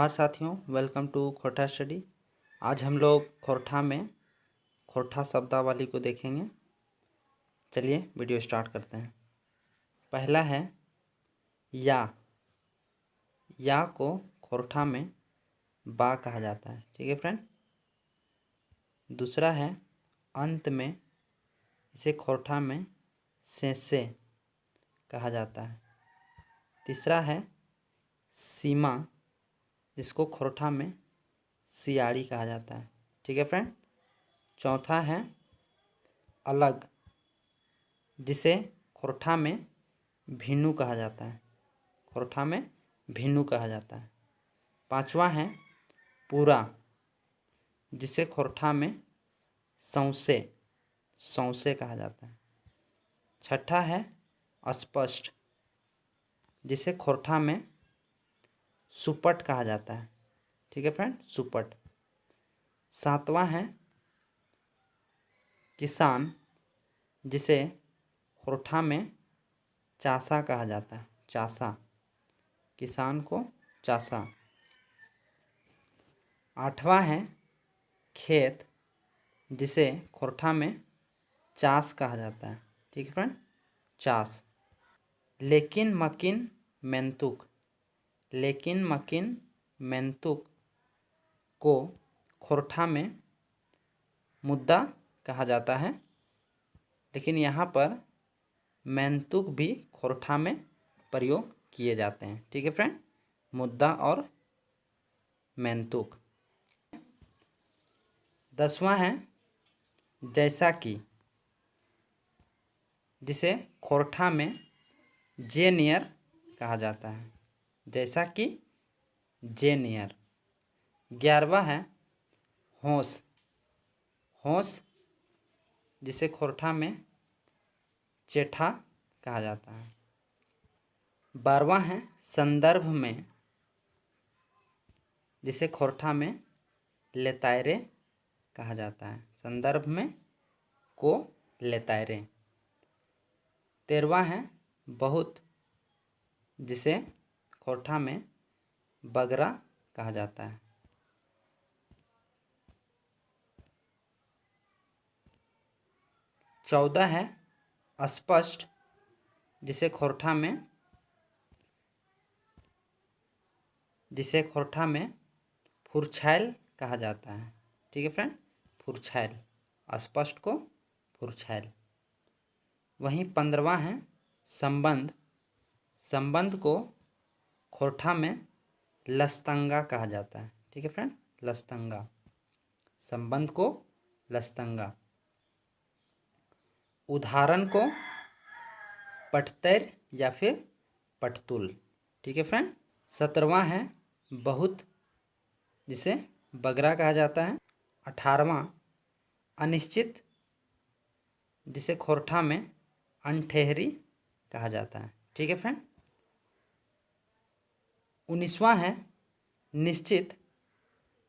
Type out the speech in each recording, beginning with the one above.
नमस्कार साथियों, welcome to Khortha study. आज हम लोग खोरठा में खोरठा शब्दावली को देखेंगे। चलिए वीडियो स्टार्ट करते हैं। पहला है या। या को खोरठा में बा कहा जाता है। ठीक है फ्रेंड। दूसरा है अंत में, इसे खोरठा में से कहा जाता है। तीसरा है सीमा, जिसको खोरठा में सियाड़ी कहा जाता है। ठीक है फ्रेंड। चौथा है अलग, जिसे खोरठा में भिन्नु कहा जाता है। खोरठा में भिन्नु कहा जाता है। पांचवा है पूरा, जिसे खोरठा में सौंसे कहा जाता है। छठा है अस्पष्ट, जिसे खोरठा में सुपट कहा जाता है। ठीक है फ्रेंड, सुपट। सातवां है किसान, जिसे खोरठा में चासा कहा जाता है। चासा, किसान को चासा। आठवां है खेत, जिसे खोरठा में चास कहा जाता है। ठीक है फ्रेंड, चास। लेकिन मकिन मेंतुक, लेकिन मकिन मेंतुक को खोरठा में मुद्दा कहा जाता है। लेकिन यहाँ पर मेंतुक भी खोरठा में प्रयोग किए जाते हैं। ठीक है फ्रेंड, मुद्दा और मेंतुक। 10वां है जैसा कि, जिसे खोरठा में जे नियर कहा जाता है। जैसा कि, जे नियर। 11वां है होश, होश, जिसे खोरठा में चेठा कहा जाता है। 12वां है संदर्भ में, जिसे खोरठा में लेतायरे कहा जाता है। संदर्भ में को लेतायरे। 13वां है बहुत, जिसे खोरठा में बगरा कहा जाता है। 14 है अस्पष्ट, जिसे खोरठा में फुरछैल कहा जाता है। ठीक है फ्रेंड, फुरछैल, अस्पष्ट को फुरछैल। वहीं 15वां है संबंध, संबंध को खोरठा में लस्तंगा कहा जाता है। ठीक है फ्रेंड, लस्तंगा, संबंध को लस्तंगा। उदाहरण को पटतर या फिर पटतुल। ठीक है फ्रेंड। 17वां है बहुत, जिसे बगरा कहा जाता है। 18वां अनिश्चित, जिसे खोरठा में अनठेहरी कहा जाता है। ठीक है फ्रेंड। 19वां है निश्चित,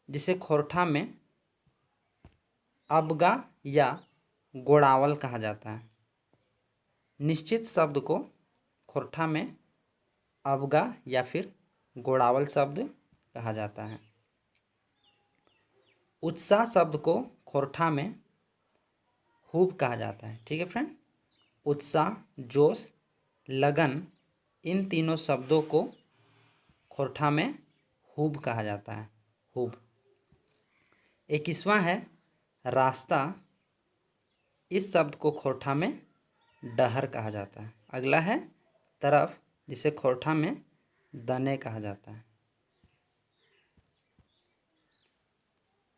जिसे खोरठा में अबगा या गोड़ावल कहा जाता है। निश्चित शब्द को खोरठा में अबगा या फिर गोड़ावल शब्द कहा जाता है। उत्साह शब्द को खोरठा में हुब कहा जाता है। ठीक है फ्रेंड। उत्साह, जोश, लगन, इन तीनों शब्दों को खोरठा में हुब कहा जाता है। हुब। 21वां है रास्ता, इस शब्द को खोरठा में डहर कहा जाता है। अगला है तरफ, जिसे खोरठा में दने कहा जाता है।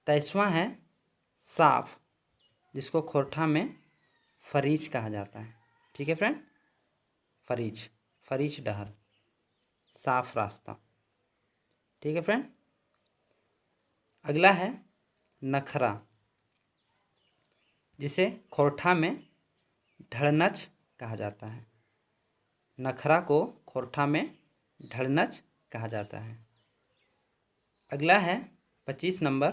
23वां है साफ, जिसको खोरठा में फरीज कहा जाता है। ठीक है फ्रेंड, फरीज, फरीज डहर, साफ रास्ता। ठीक है फ्रेंड। अगला है नखरा, जिसे खोरठा में ढड़नच कहा जाता है। नखरा को खोरठा में ढड़नच कहा जाता है। अगला है 25 नंबर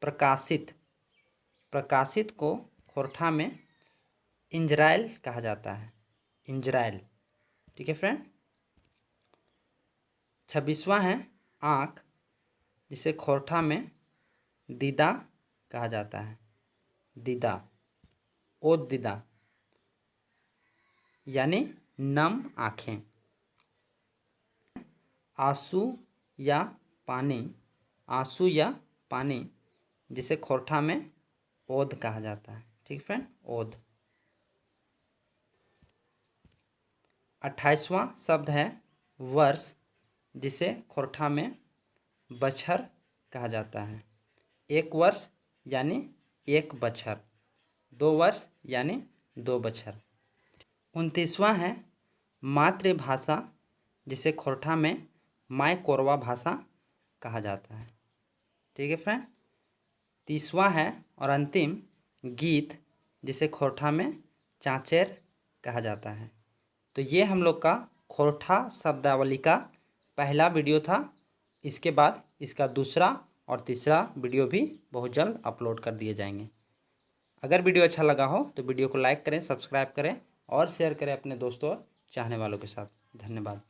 प्रकाशित, प्रकाशित को खोरठा में इंजराइल कहा जाता है। इंजराइल। ठीक है फ्रेंड। 26वां है आँख, जिसे खोरठा में दीदा कहा जाता है। दीदा, ओद दीदा यानी नम आँखें। आंसू या पानी, आंसू या पानी, जिसे खोरठा में ओद कहा जाता है। ठीक फ्रेंड, ओद। 28वां शब्द है वर्ष, जिसे खोरठा में बछर कहा जाता है। 1 वर्ष यानी 1 बछर, 2 वर्ष यानी 2 बछर। 29वां है मातृभाषा, जिसे खोरठा में माय कोरवा भाषा कहा जाता है। ठीक है फ्रेंड। 30वां है और अंतिम गीत, जिसे खोरठा में चाँचेर कहा जाता है। तो ये हम लोग का खोरठा शब्दावली का पहला वीडियो था। इसके बाद इसका दूसरा और तीसरा वीडियो भी बहुत जल्द अपलोड कर दिए जाएंगे। अगर वीडियो अच्छा लगा हो तो वीडियो को लाइक करें, सब्सक्राइब करें और शेयर करें अपने दोस्तों और चाहने वालों के साथ। धन्यवाद।